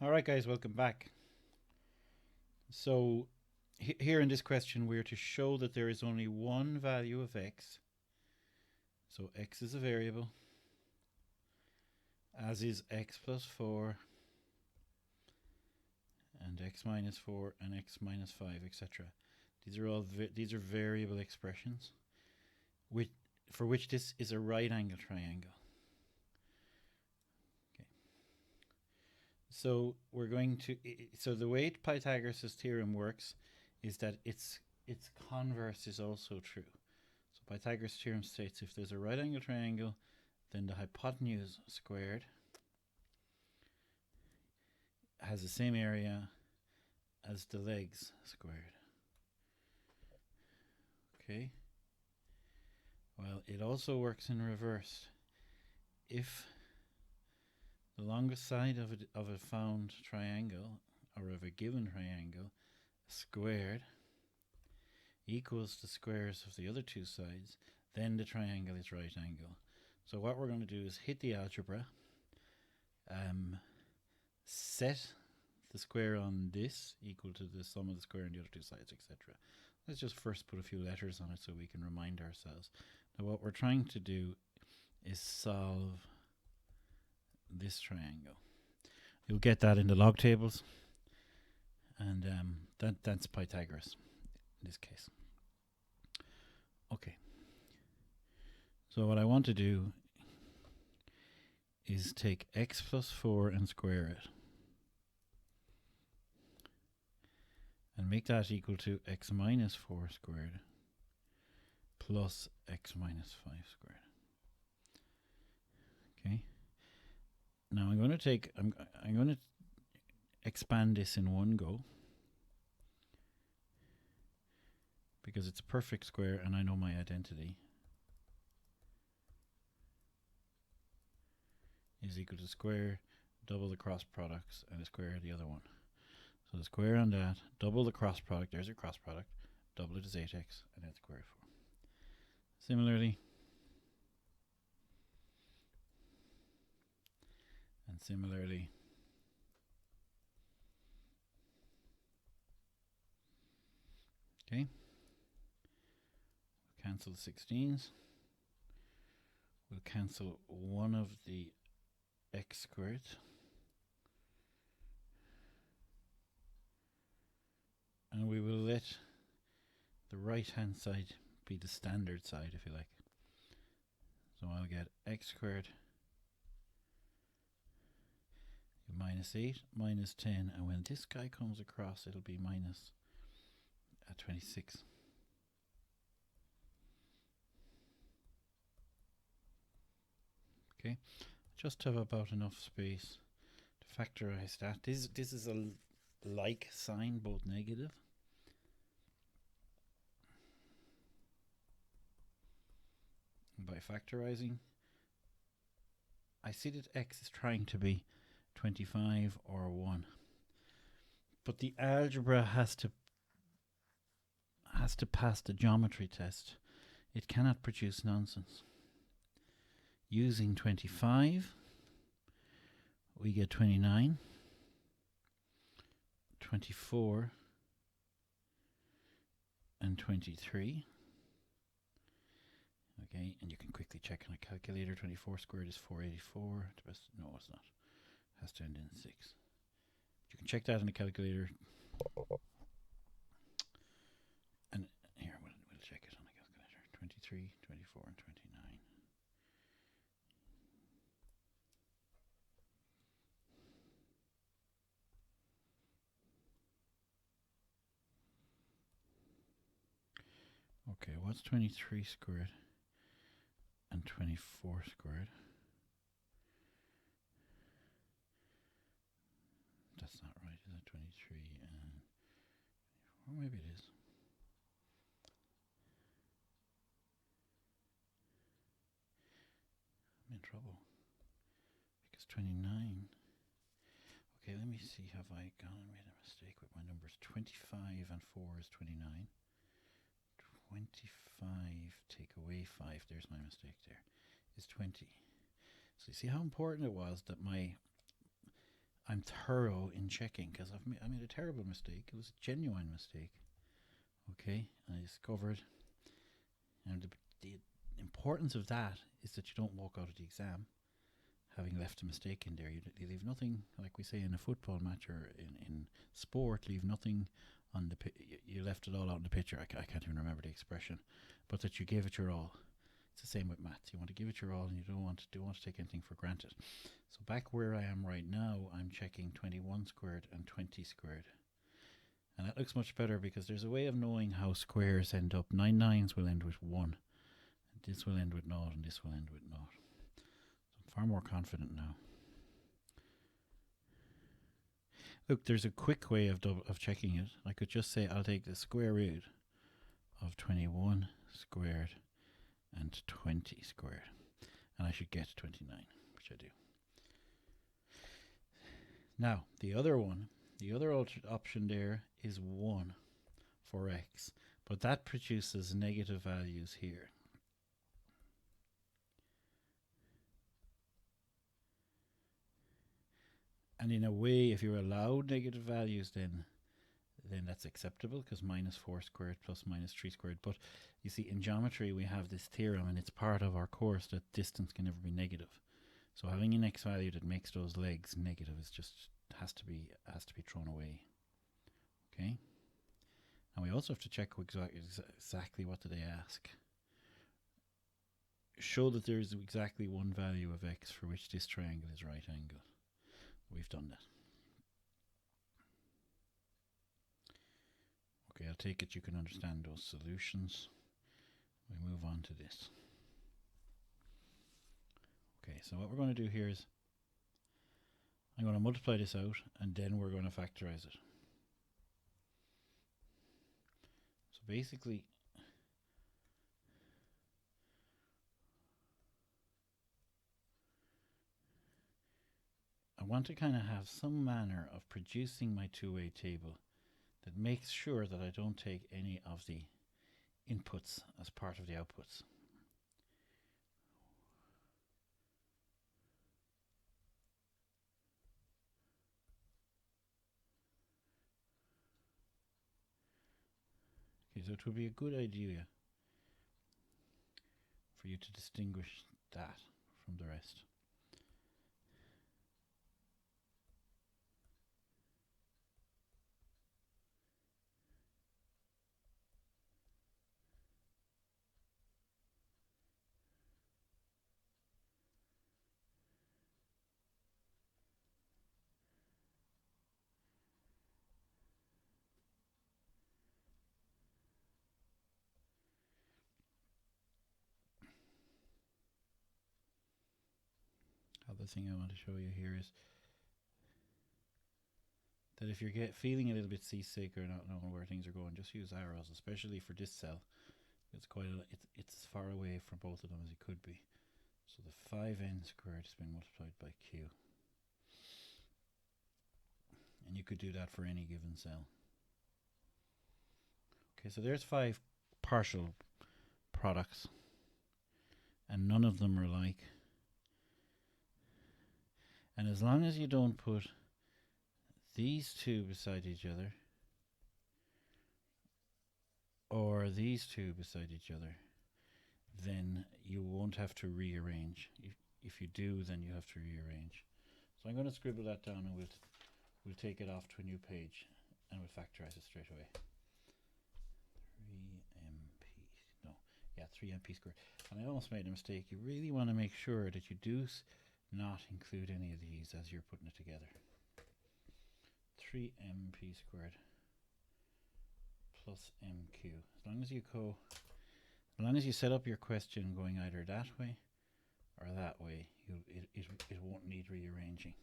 All right, guys, welcome back. So, here in this question, we're to show that there is only one value of x. So, x is a variable, as is x plus 4, and x minus 4, and x minus 5, etc. These are variable expressions, for which this is a right angle triangle. So we're going to. So the way Pythagoras' theorem works is that its converse is also true. So Pythagoras' theorem states if there's a right angle triangle, then the hypotenuse squared has the same area as the legs squared. Okay. Well, it also works in reverse. If the longest side of a found triangle, or of a given triangle, squared, equals the squares of the other two sides, then the triangle is right angle. So what we're going to do is hit the algebra, set the square on this equal to the sum of the square on the other two sides, etc. Let's just first put a few letters on it so we can remind ourselves. Now what we're trying to do is solve this triangle. You'll get that in the log tables, and that's Pythagoras in this case. Okay. So what I want to do is take x plus 4 and square it, and make that equal to x minus 4 squared plus x minus 5 squared. Okay. Now I'm going to expand this in one go, because it's a perfect square and I know my identity is equal to square, double the cross products, and the square of the other one. So the square on that, double the cross product, there's your cross product, double it is 8x, and then square 4. Similarly, and similarly, okay, cancel the 16s, we'll cancel one of the x squared, and we will let the right hand side be the standard side, if you like. So I'll get x squared minus 8 minus 10, and when this guy comes across it'll be minus 26. Okay, just have about enough space to factorize that. This is a like sign, both negative. And by factorizing, I see that x is trying to be 25 or 1, but the algebra has to pass the geometry test. It cannot produce nonsense. Using 25, we get 29, 24, and 23. Okay, and you can quickly check on a calculator. 24 squared is 484. No, it's not. It has to end in 6. You can check that on a calculator. And here, we'll check it on a calculator. 23, 24, and 29. Okay, what's 23 squared and 24 squared? That's not right, is it? 23 and... or maybe it is. I'm in trouble. Because 29... okay, let me see, have I made a mistake with my numbers? 25 and 4 is 29. 25, take away 5, there's my mistake there, is 20. So you see how important it was that I'm thorough in checking because I made a terrible mistake. It was a genuine mistake. Okay, and I discovered, and the importance of that is that you don't walk out of the exam having left a mistake in there. You leave nothing, like we say in a football match or in sport, leave nothing on the you left it all out in the picture. I can't even remember the expression, but that you gave it your all. It's the same with maths. You want to give it your all, and you don't want to take anything for granted. So back where I am right now, I'm checking 21 squared and 20 squared. And that looks much better because there's a way of knowing how squares end up. 9 nines will end with 1. This will end with 0, and this will end with 0. So I'm far more confident now. Look, there's a quick way of checking it. I could just say I'll take the square root of 21 squared and 20 squared. And I should get 29, which I do. Now, the other option there is 1 for x, but that produces negative values here. And in a way, if you're allowed negative values, then that's acceptable, because minus 4 squared plus minus 3 squared. But you see, in geometry, we have this theorem, and it's part of our course, that distance can never be negative. So having an x value that makes those legs negative is just has to be thrown away. Okay. And we also have to check exactly what do they ask. Show that there is exactly one value of x for which this triangle is right angle. We've done that. Okay, I'll take it you can understand those solutions. We move on to this. Okay, so what we're going to do here is I'm going to multiply this out, and then we're going to factorize it. So basically, I want to kind of have some manner of producing my two-way table that makes sure that I don't take any of the inputs as part of the outputs. Okay, so it would be a good idea for you to distinguish that from the rest. Other thing I want to show you here is that if you're feeling a little bit seasick or not knowing where things are going, just use arrows, especially for this cell. It's it's as far away from both of them as it could be. So the 5n squared has been multiplied by q. And you could do that for any given cell. Okay, so there's 5 partial products, and none of them are alike. And as long as you don't put these two beside each other, or these two beside each other, then you won't have to rearrange. If you do, then you have to rearrange. So I'm going to scribble that down, and we'll take it off to a new page, and we'll factorize it straight away. 3mp squared. And I almost made a mistake. You really want to make sure that you do not include any of these as you're putting it together. 3mp squared plus mq. As long as you set up your question going either that way or that way, it won't need rearranging.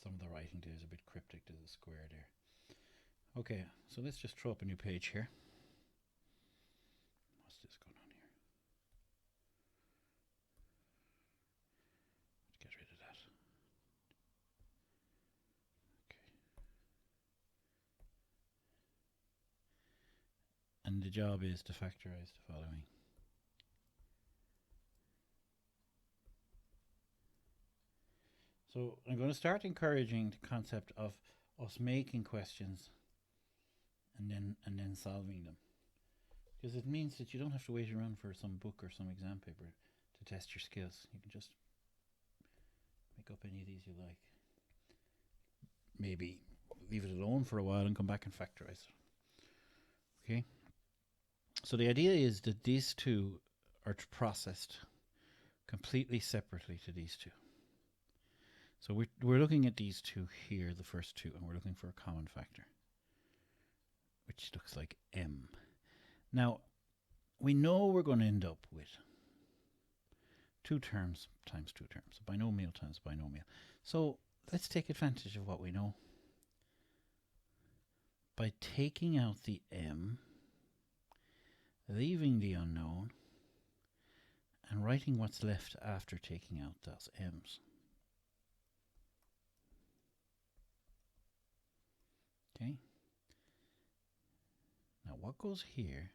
Some of the writing there is a bit cryptic to the square there. Okay, so let's just throw up a new page here. What's this going on here? Let's get rid of that. Okay. And the job is to factorize the following. So I'm going to start encouraging the concept of us making questions and then solving them, because it means that you don't have to wait around for some book or some exam paper to test your skills. You can just make up any of these you like. Maybe leave it alone for a while and come back and factorize it. Okay? So the idea is that these two are processed completely separately to these two. So we're looking at these two here, the first two, and we're looking for a common factor, which looks like m. Now, we know we're going to end up with 2 terms times 2 terms, binomial times binomial. So let's take advantage of what we know by taking out the m, leaving the unknown, and writing what's left after taking out those m's. Okay. Now what goes here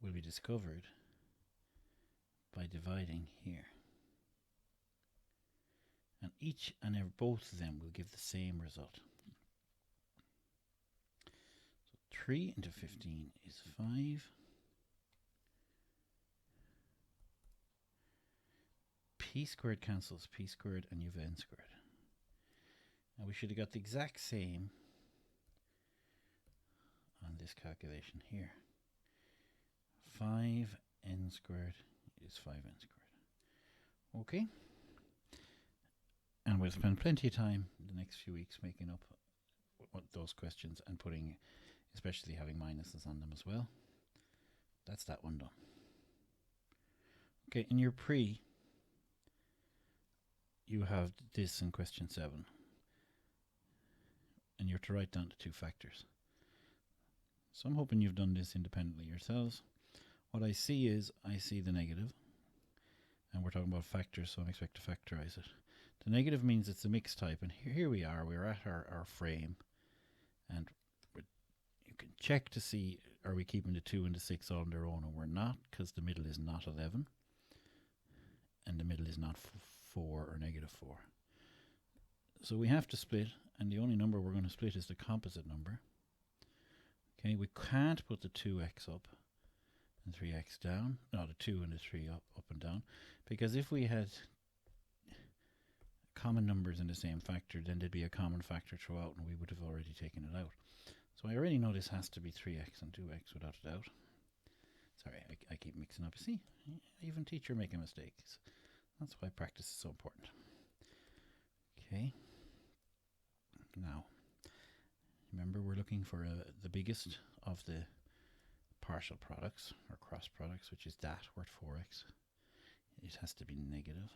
will be discovered by dividing here. And each and both of them will give the same result. So 3 into 15 is 5. P squared cancels P squared and you've n squared. Now we should have got the exact same on this calculation here. 5n squared is 5n squared. Okay. And we'll spend plenty of time in the next few weeks making up those questions and putting, especially having minuses on them as well. That's that one done. Okay, in your pre, you have this in question 7. And you're to write down the 2 factors. So I'm hoping you've done this independently yourselves. What I see is, I see the negative. And we're talking about factors, so I'm expected to factorize it. The negative means it's a mixed type, and here we are, we're at our frame. And you can check to see, are we keeping the 2 and the 6 all on their own, and we're not, because the middle is not 11. And the middle is not 4 or negative 4. So we have to split, and the only number we're going to split is the composite number. Okay, we can't put the 2x up and 3x down. No, the 2 and the 3 up and down. Because if we had common numbers in the same factor, then there'd be a common factor throughout, and we would have already taken it out. So I already know this has to be 3x and 2x without a doubt. Sorry, I keep mixing up. See, even teacher making mistakes. That's why practice is so important. Okay. Now, remember we're looking for the biggest of the partial products or cross products, which is that worth 4x. It has to be negative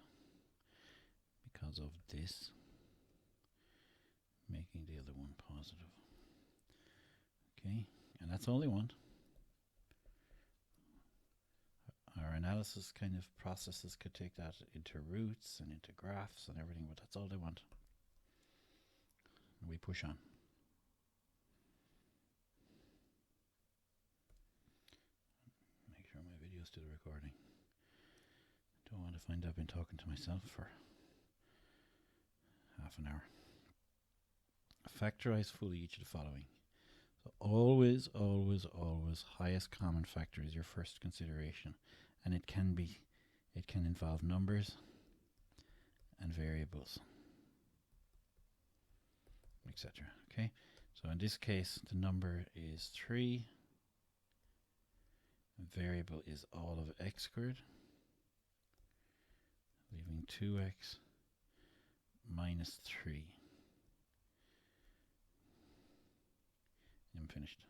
because of this, making the other one positive. Okay, and that's all they want. Our analysis kind of processes could take that into roots and into graphs and everything, but that's all they want. We push on. Make sure my video is still recording. Don't want to find I've been talking to myself for half an hour. Factorize fully each of the following. So always, always, always highest common factor is your first consideration. And it can involve numbers and variables, etc. Okay, so in this case the number is 3, the variable is all of x squared, leaving 2x minus 3. I'm finished.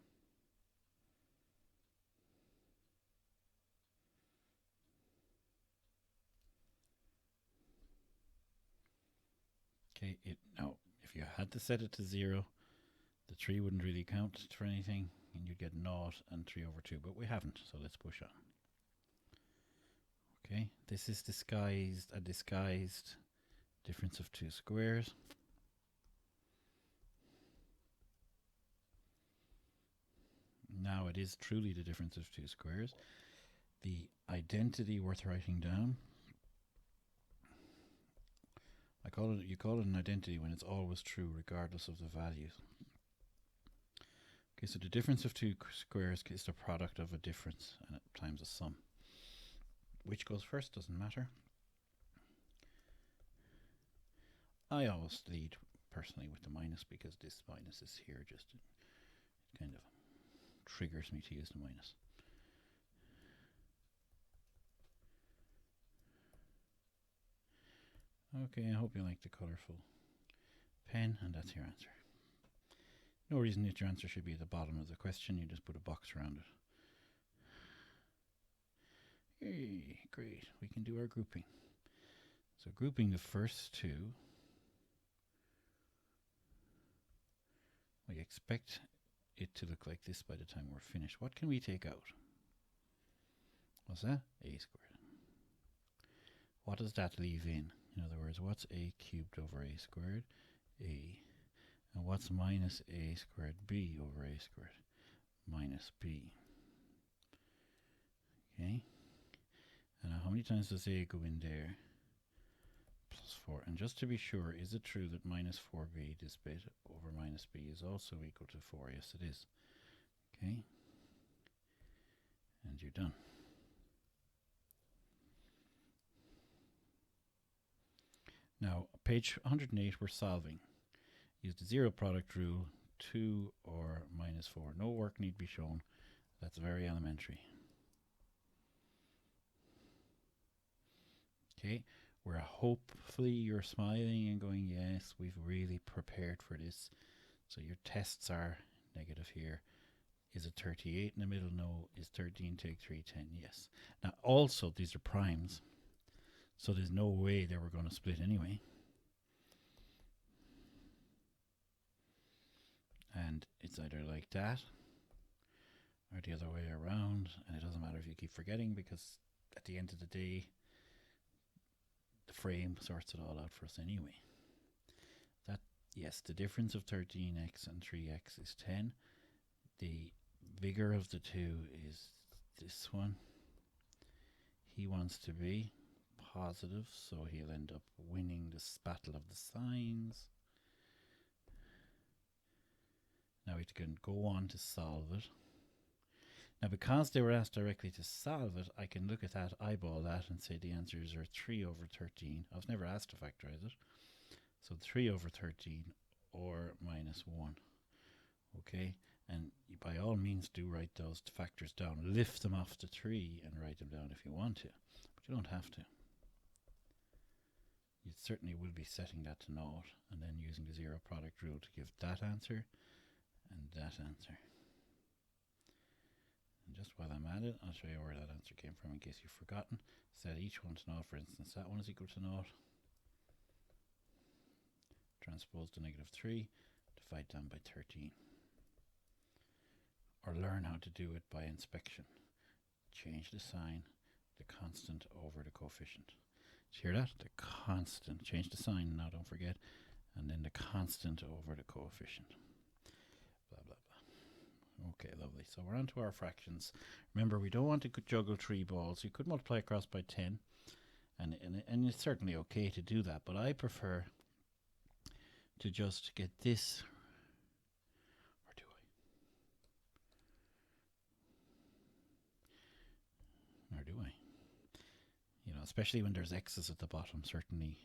Okay, now if you had to set it to 0, the 3 wouldn't really count for anything, and you'd get 0 and 3 over 2, but we haven't, so let's push on. Okay, this is a disguised difference of 2 squares. Now it is truly the difference of two squares. The identity worth writing down. You call it an identity when it's always true regardless of the values. Okay, so the difference of two squares is the product of a difference and times a sum. Which goes first doesn't matter. I always lead personally with the minus because this minus is here, just it kind of triggers me to use the minus. Okay, I hope you like the colourful pen, and that's your answer. No reason that your answer should be at the bottom of the question, you just put a box around it. Hey, great, we can do our grouping. So grouping the first two, we expect it to look like this by the time we're finished. What can we take out? What's that? A squared. What does that leave in? In other words, what's a cubed over a squared? A. And what's minus a squared b over a squared? Minus b. Okay. And now how many times does a go in there? Plus 4. And just to be sure, is it true that minus 4b, this bit over minus b, is also equal to 4? Yes, it is. Okay. And you're done. Now, page 108, we're solving. Use the zero product rule, 2 or minus 4. No work need be shown. That's very elementary. Okay, where hopefully you're smiling and going, yes, we've really prepared for this. So your tests are negative here. Is it 38 in the middle? No. Is 13 take 3, 10? Yes. Now also, these are primes. So there's no way they were going to split anyway. And it's either like that or the other way around. And it doesn't matter if you keep forgetting, because at the end of the day, the frame sorts it all out for us anyway. That, yes, the difference of 13x and 3x is 10. The bigger of the two is this one. He wants to be positive, so he'll end up winning this battle of the signs. Now we can go on to solve it. Now because they were asked directly to solve it, I can look at that, eyeball that, and say the answers are 3 over 13. I was never asked to factorize it. So 3 over 13 or minus 1. Okay, and by all means do write those factors down. Lift them off to 3 and write them down if you want to, but you don't have to. You certainly will be setting that to naught and then using the zero product rule to give that answer and that answer. And just while I'm at it, I'll show you where that answer came from in case you've forgotten. Set each one to naught. For instance, that one is equal to naught. Transpose to negative 3, divide down by 13. Or learn how to do it by inspection. Change the sign, the constant over the coefficient. Did you hear that? The constant. Change the sign now, don't forget. And then the constant over the coefficient. Blah, blah, blah. Okay, lovely. So we're on to our fractions. Remember, we don't want to juggle 3 balls. You could multiply across by 10. And it's certainly okay to do that. But I prefer to just get this. Or do I? Or do I? You know, especially when there's x's at the bottom, certainly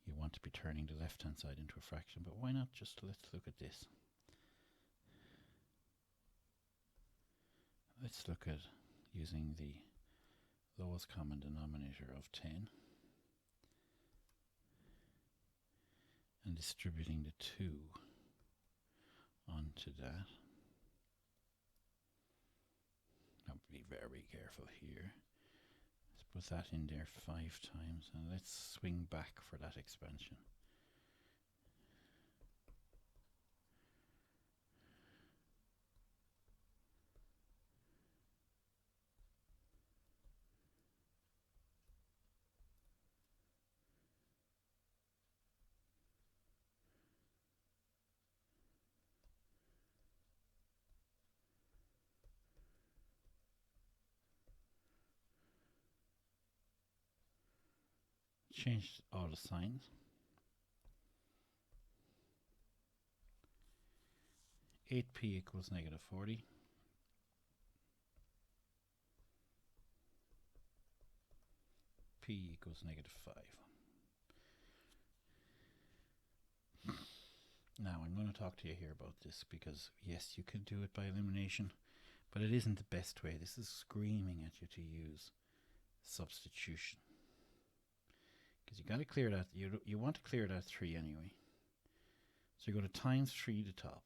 you want to be turning the left-hand side into a fraction. But why not just, let's look at this. Let's look at using the lowest common denominator of 10 and distributing the 2 onto that. Now be very careful here. Let's put that in there 5 times and let's swing back for that expansion. change all the signs. (8p equals negative 40). P equals negative 5. Now I'm going to talk to you here about this because yes, you can do it by elimination, but it isn't the best way. This is screaming at you to use substitution. Because you got to clear that, you want to clear that 3 anyway. So you go to times 3 to top.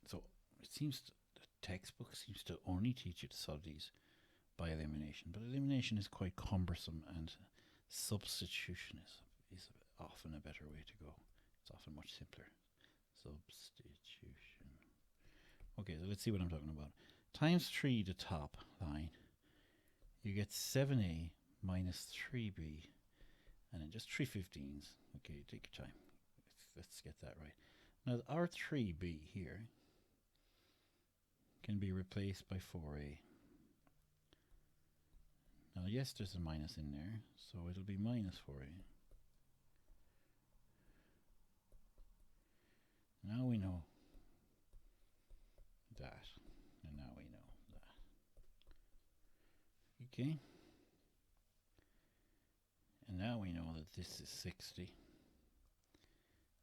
So it seems the textbook seems to only teach you to solve these by elimination, but elimination is quite cumbersome, and substitution is often a better way to go. It's often much simpler. Substitution. Okay, so let's see what I'm talking about. Times 3 to top line, you get 7a minus 3b, and then just 3/15. Okay, take your time. Let's get that right. Now our 3b here can be replaced by 4a. Now yes, there's a minus in there, so it'll be minus 4a. Now we know that, and now we know that. Okay. And now we know that this is 60.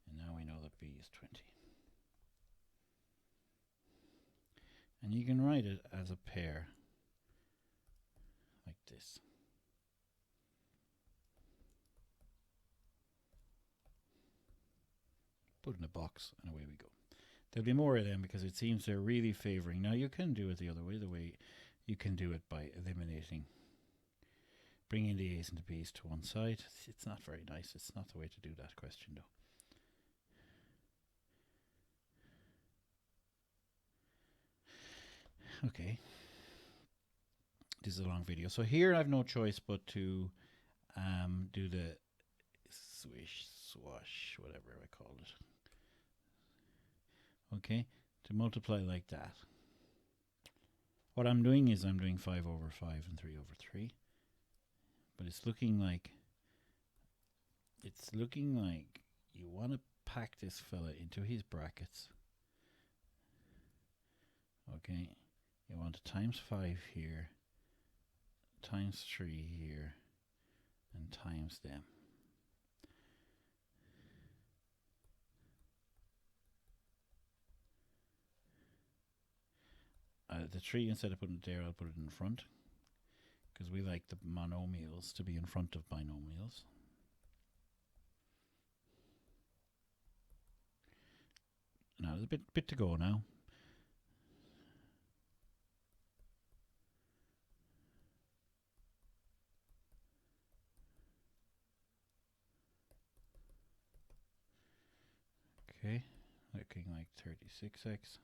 And now we know that b is 20. And you can write it as a pair like this. Put it in a box and away we go. There'll be more of them because it seems they're really favoring. Now you can do it the other way. The way you can do it by eliminating, bringing the a's and the b's to one side. It's not very nice. It's not the way to do that question though. Okay. This is a long video. So here I've no choice but to do the swish, swash, whatever I called it. Okay, to multiply like that. What I'm doing is I'm doing 5 over 5 and 3 over 3. But it's looking like you want to pack this fella into his brackets. Okay, you want to times 5 here, times 3 here, and times them. The 3, instead of putting it there, I'll put it in front, because we like the monomials to be in front of binomials. Now there's a bit to go now. Okay, looking like 36x.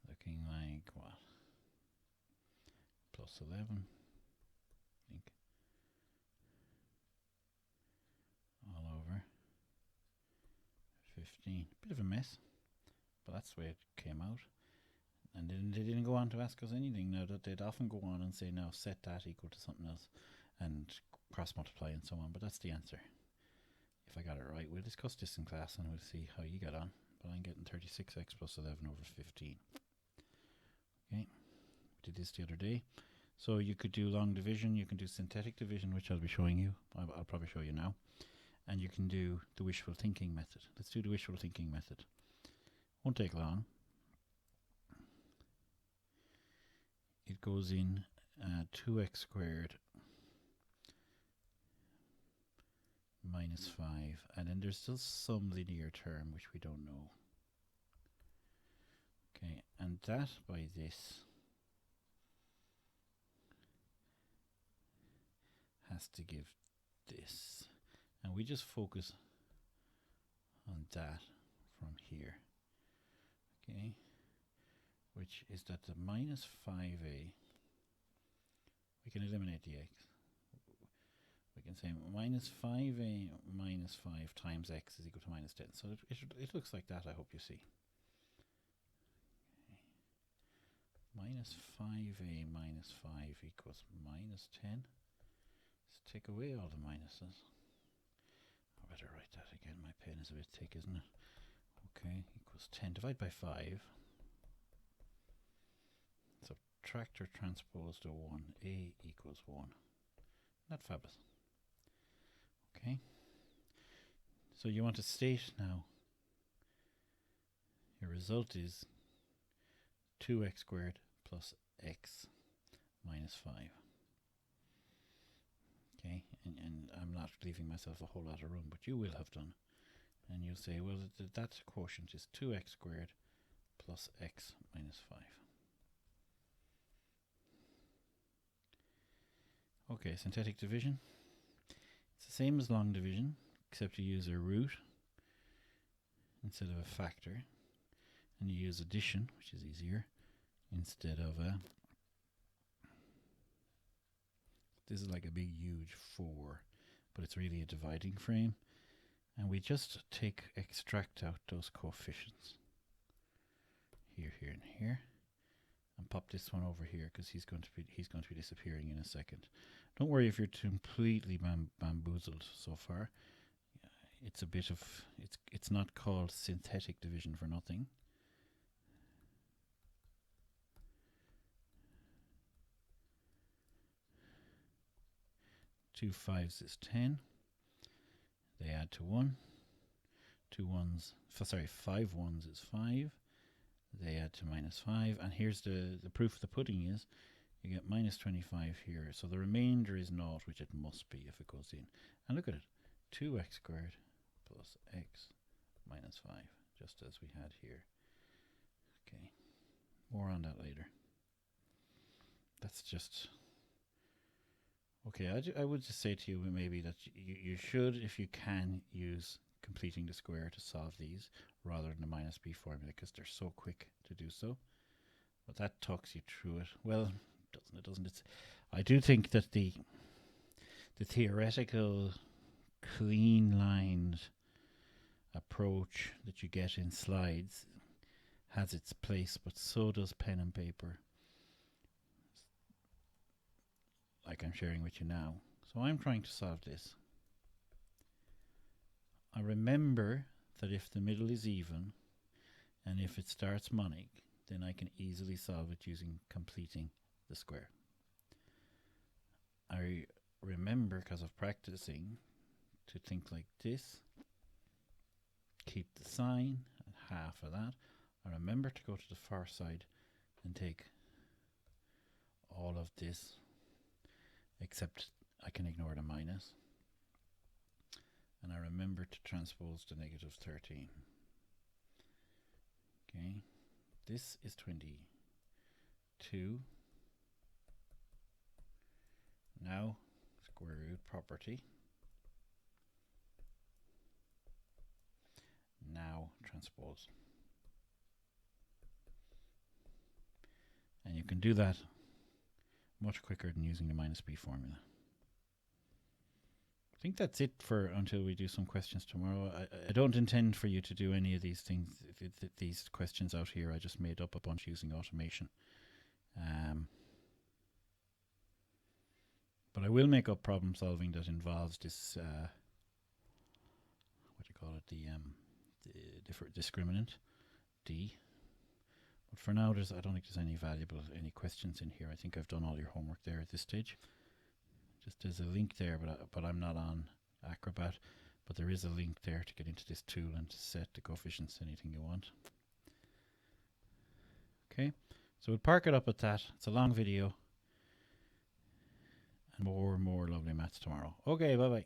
Looking like what? Plus 11, I think. All over 15. Bit of a mess, but that's the way it came out. And they didn't go on to ask us anything. Now that they'd often go on and say, now set that equal to something else and cross multiply and so on, but that's the answer. If I got it right, we'll discuss this in class and we'll see how you get on. But I'm getting 36x plus 11 over 15. Okay, we did this the other day. So you could do long division, you can do synthetic division, which I'll be showing you. I'll probably show you now. And you can do the wishful thinking method. Let's do the wishful thinking method. Won't take long. It goes in 2x squared minus 5, and then there's still some linear term which we don't know. Okay, and that by this has to give this, and we just focus on that from here. Okay, which is that the minus 5a, we can eliminate the x. We can say minus 5a minus 5 times x is equal to minus 10. So it looks like that, I hope you see. minus 5a minus 5 equals minus 10. Let's take away all the minuses. I better write that again. My pen is a bit thick, isn't it? Okay, equals 10 divided by 5. Subtract or transpose to 1. A equals 1. Not fabulous. Okay. So you want to state now. Your result is 2x squared plus x minus 5. Okay, and I'm not leaving myself a whole lot of room, but you will have done. And you'll say, well, that quotient is 2x squared plus x minus 5. Okay, synthetic division. It's the same as long division, except you use a root instead of a factor. And you use addition, which is easier, instead of a... This is like a big, huge 4, but it's really a dividing frame. And we just extract out those coefficients. Here, here, and here. And pop this one over here, because he's going to be disappearing in a second. Don't worry if you're completely bamboozled so far. It's a bit of... It's not called synthetic division for nothing. 2 5s is 10. They add to 1. 2 1s, sorry, 5 1s is 5. They add to minus 5. And here's the proof of the pudding is you get minus 25 here. So the remainder is 0, which it must be if it goes in. And look at it. 2x squared plus x minus 5, just as we had here. Okay. More on that later. That's just... Okay, I would just say to you maybe that you should, if you can, use completing the square to solve these rather than the minus b formula, because they're so quick to do so. But that talks you through it. Well, it doesn't. I do think that the theoretical, clean-lined approach that you get in slides has its place, but so does pen and paper, like I'm sharing with you now. So I'm trying to solve this. I remember that if the middle is even and if it starts monic, then I can easily solve it using completing the square. I remember, because of practicing, to think like this. Keep the sign at half of that. I remember to go to the far side and take all of this, except I can ignore the minus. And I remember to transpose to negative 13. Okay, this is 22. Now, square root property. Now, transpose. And you can do that much quicker than using the minus b formula. I think that's it for until we do some questions tomorrow. I don't intend for you to do any of these things, these questions out here. I just made up a bunch using automation. But I will make up problem solving that involves this, what do you call it, the different discriminant, d. But for now, I don't think there's any questions in here. I think I've done all your homework there at this stage. Just there's a link there, but I'm not on Acrobat. But there is a link there to get into this tool and to set the coefficients to anything you want. Okay, so we'll park it up at that. It's a long video. And more lovely maths tomorrow. Okay, bye-bye.